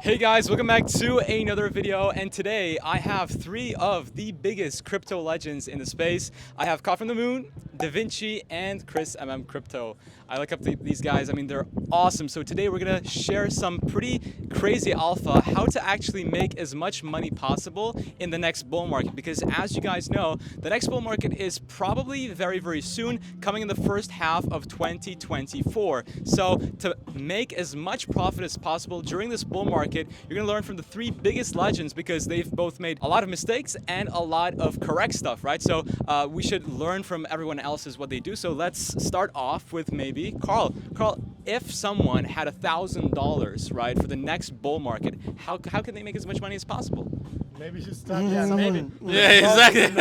Hey guys, welcome back to another video, and today I have three of the biggest crypto legends in the space. I have Caught from the Moon, Da Vinci, and Chris Crypto. I look up these guys, I mean they're awesome. So today we're gonna share some pretty crazy alpha, how to actually make as much money possible in the next bull market, because as you guys know, the next bull market is probably very soon, coming in the first half of 2024. So to make as much profit as possible during this bull market, you're gonna learn from the three biggest legends, because they've both made a lot of mistakes and a lot of correct stuff, right? So we should learn from everyone else's what they do. So let's start off with maybe Carl, if someone had $1,000, right, for the next bull market, how can they make as much money as possible? Maybe you start Yeah, exactly.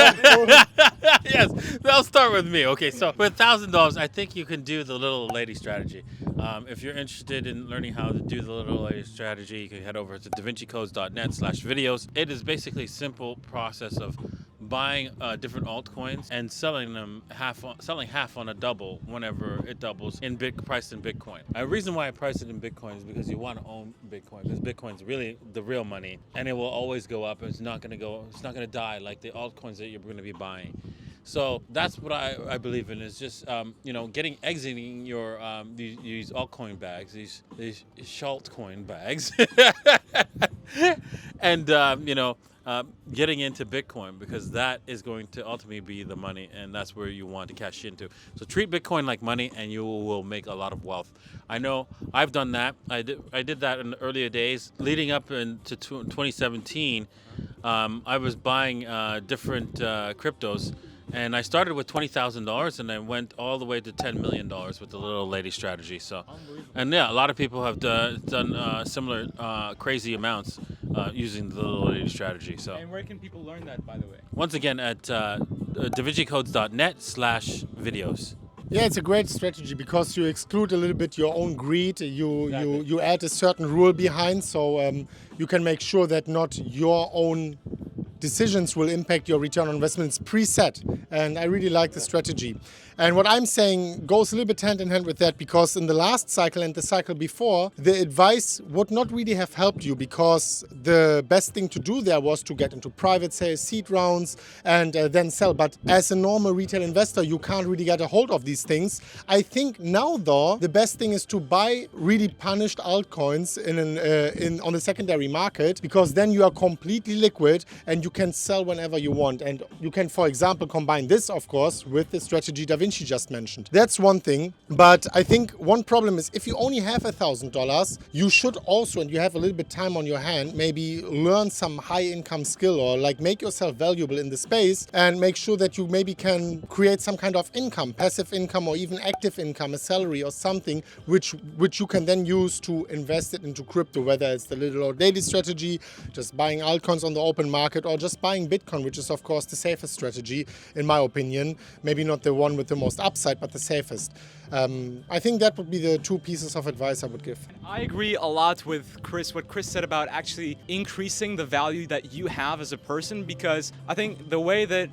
Yes, they'll start with me. Okay, so with $1,000, I think you can do the little lady strategy. If you're interested in learning how to do the little lady strategy, you can head over to davincicodes.net/videos. It is basically a simple process of buying different altcoins and selling half on a double whenever it doubles priced in Bitcoin. The reason why I price it in Bitcoin is because you want to own Bitcoin, because Bitcoin's really the real money, and it will always go up. It's not going to die like the altcoins that you're going to be buying. So that's what I believe in, is just exiting your these altcoin bags, these shaltcoin bags, and getting into Bitcoin, because that is going to ultimately be the money, and that's where you want to cash into. So treat Bitcoin like money, and you will make a lot of wealth. I know I've done that. I did that in the earlier days, leading up into 2017. I was buying different cryptos. And I started with $20,000, and I went all the way to $10 million with the little lady strategy. So, and yeah, a lot of people have done similar crazy amounts using the little lady strategy. So, And where can people learn that, by the way? once again, at davincicodes.net/videos. Yeah, it's a great strategy because you exclude a little bit your own greed. You add a certain rule behind, so you can make sure that not your own decisions will impact your return on investment. It's preset, and I really like the strategy. And what I'm saying goes a little bit hand in hand with that, because in the last cycle and the cycle before, the advice would not really have helped you, because the best thing to do there was to get into private sales, seed rounds, and then sell. But as a normal retail investor, you can't really get a hold of these things. I think now, though, the best thing is to buy really punished altcoins on the secondary market, because then you are completely liquid and you can sell whenever you want. And you can, for example, combine this, of course, with the strategy Da Vinci just mentioned. That's one thing. But I think one problem is, if you only have $1,000, you should also, and you have a little bit time on your hand, maybe learn some high income skill, or like make yourself valuable in the space, and make sure that you maybe can create some kind of income, passive income, or even active income, a salary or something, which you can then use to invest it into crypto, whether it's the little old lady strategy, just buying altcoins on the open market, or just buying Bitcoin, which is of course the safest strategy in my opinion. Maybe not the one with the most upside, but the safest. I think that would be the two pieces of advice I would give. I agree a lot with Chris, what Chris said about actually increasing the value that you have as a person, because I think the way that,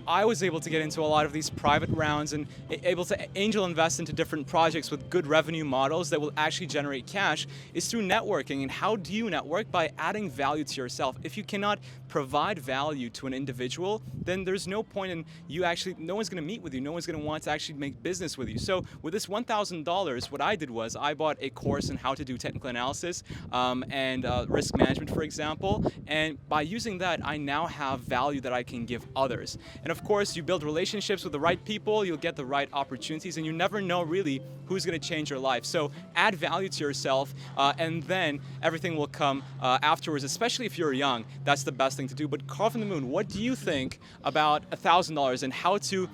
I was able to get into a lot of these private rounds and able to angel invest into different projects with good revenue models that will actually generate cash is through networking. And how do you network? By adding value to yourself. If you cannot provide value to an individual, then there's no point in no one's going to meet with you. No one's going to want to actually make business with you. So with this $1,000, what I did was I bought a course on how to do technical analysis and risk management, for example. And by using that, I now have value that I can give others. And of course, you build relationships with the right people, you'll get the right opportunities, and you never know really who's going to change your life. So add value to yourself, and then everything will come afterwards, especially if you're young. That's the best thing to do. But Carl from the Moon, what do you think about $1,000 and how to,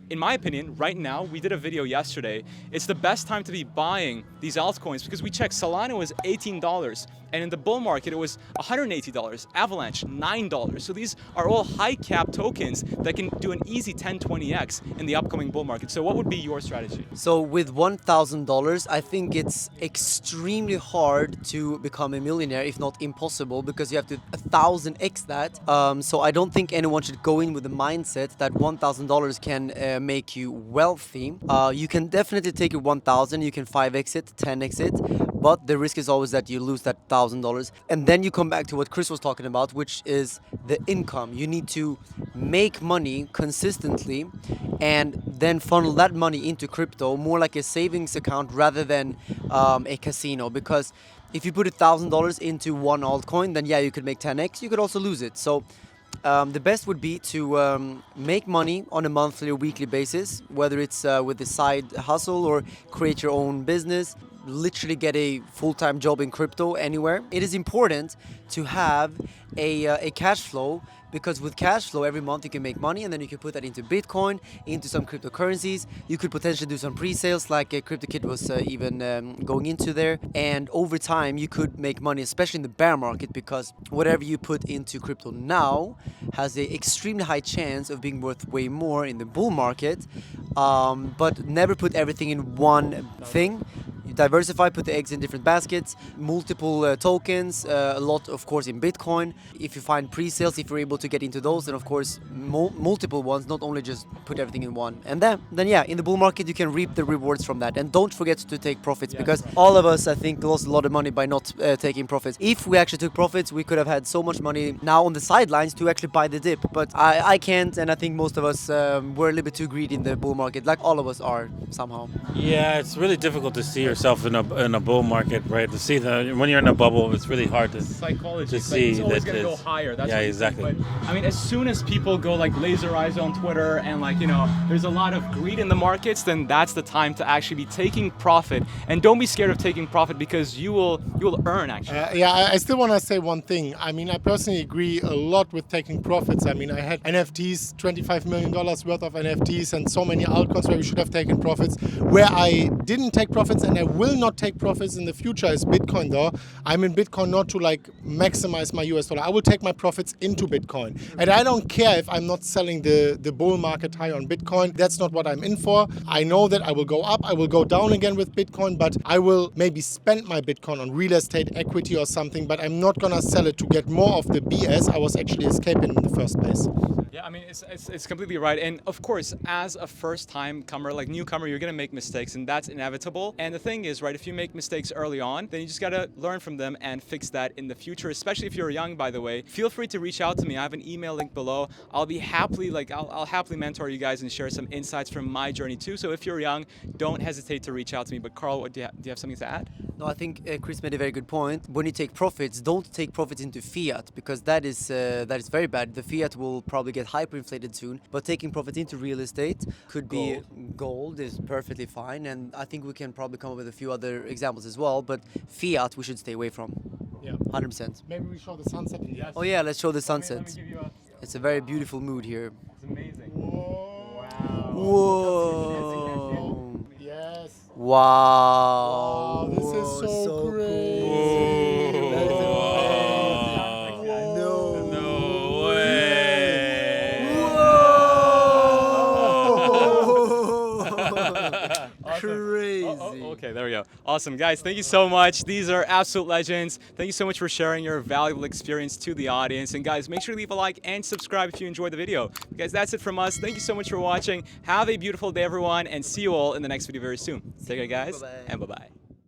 in my opinion, right now, we did a video yesterday, it's the best time to be buying these altcoins, because we checked Solana was $18, and in the bull market it was $180, Avalanche $9. So these are all high cap tokens that can do an easy 10-20x in the upcoming bull market. So what would be your strategy? So with $1,000, I think it's extremely hard to become a millionaire, if not impossible, because you have to 1,000x that. So I don't think anyone should go in with the mindset that $1,000 can make you wealthy. You can definitely take your 1,000, you can 5x it, 10x it, but the risk is always that you lose that $1,000. And then you come back to what Chris was talking about, which is the income. You need to make money consistently and then funnel that money into crypto, more like a savings account rather than a casino. Because if you put $1,000 into one altcoin, then yeah, you could make 10x. You could also lose it. So the best would be to make money on a monthly or weekly basis, whether it's with a side hustle or create your own business, literally get a full-time job in crypto anywhere. It is important to have a cash flow, because with cash flow every month you can make money, and then you can put that into Bitcoin, into some cryptocurrencies. You could potentially do some pre-sales like CryptoKid was even going into there, and over time you could make money, especially in the bear market, because whatever you put into crypto now has an extremely high chance of being worth way more in the bull market. But never put everything in one thing. Diversify, put the eggs in different baskets, multiple tokens, a lot of course in Bitcoin. If you find pre-sales, if you're able to get into those, then of course multiple ones, not only just put everything in one. And then yeah, in the bull market you can reap the rewards from that. And don't forget to take profits, because all of us, I think, lost a lot of money by not taking profits. If we actually took profits, we could have had so much money now on the sidelines to actually buy the dip. But I can't, and I think most of us were a little bit too greedy in the bull market, like all of us are somehow. Yeah, it's really difficult to see yourself in a bull market, right? To see when you're in a bubble, it's really hard to Psychology. to see it's always that gonna go it's- higher. That's yeah, what you exactly. think. But I mean, as soon as people go like laser eyes on Twitter and like, you know, there's a lot of greed in the markets, then that's the time to actually be taking profit. And don't be scared of taking profit, because you will earn actually. Yeah, I still want to say one thing. I mean, I personally agree a lot with taking profits. I mean, I had NFTs, $25 million worth of NFTs, and so many altcoins where we should have taken profits. Where I didn't take profits, and I will not take profits in the future, is Bitcoin though. I'm in Bitcoin not to like maximize my US dollar. I will take my profits into Bitcoin. And I don't care if I'm not selling the bull market high on Bitcoin. That's not what I'm in for. I know that I will go up, I will go down again with Bitcoin, but I will maybe spend my Bitcoin on real estate, equity or something, but I'm not gonna sell it to get more of the BS I was actually escaping in the first place. Yeah, I mean, it's completely right. And of course, as a first-time comer, like newcomer, you're gonna make mistakes, and that's inevitable. And the thing is, right, if you make mistakes early on, then you just gotta learn from them and fix that in the future, especially if you're young, by the way. Feel free to reach out to me. I have an email link below. I'll be happily, I'll happily mentor you guys and share some insights from my journey too. So if you're young, don't hesitate to reach out to me. But Carl, do you have something to add? No, I think Chris made a very good point. When you take profits, don't take profits into fiat, because that is very bad. The fiat will probably get hyperinflated soon. But taking profits into real estate could be gold is perfectly fine, and I think we can probably come up with a few other examples as well. But fiat we should stay away from. Yeah. 100%. Maybe we show the sunset in the Oh yeah, let's show the sunset. Let me give you a, It's a very beautiful mood here. it's amazing. Whoa. Whoa! Yes. Wow! Wow, this is so Whoa, crazy. cool. That is amazing. No. No way. Whoa! Crazy. Okay, there we go. Awesome, guys. Thank you so much. These are absolute legends. Thank you so much for sharing your valuable experience to the audience. And guys, make sure to leave a like and subscribe if you enjoyed the video. Guys, that's it from us. Thank you so much for watching. Have a beautiful day, everyone, and see you all in the next video very soon. Take care, guys, Bye-bye. and bye-bye.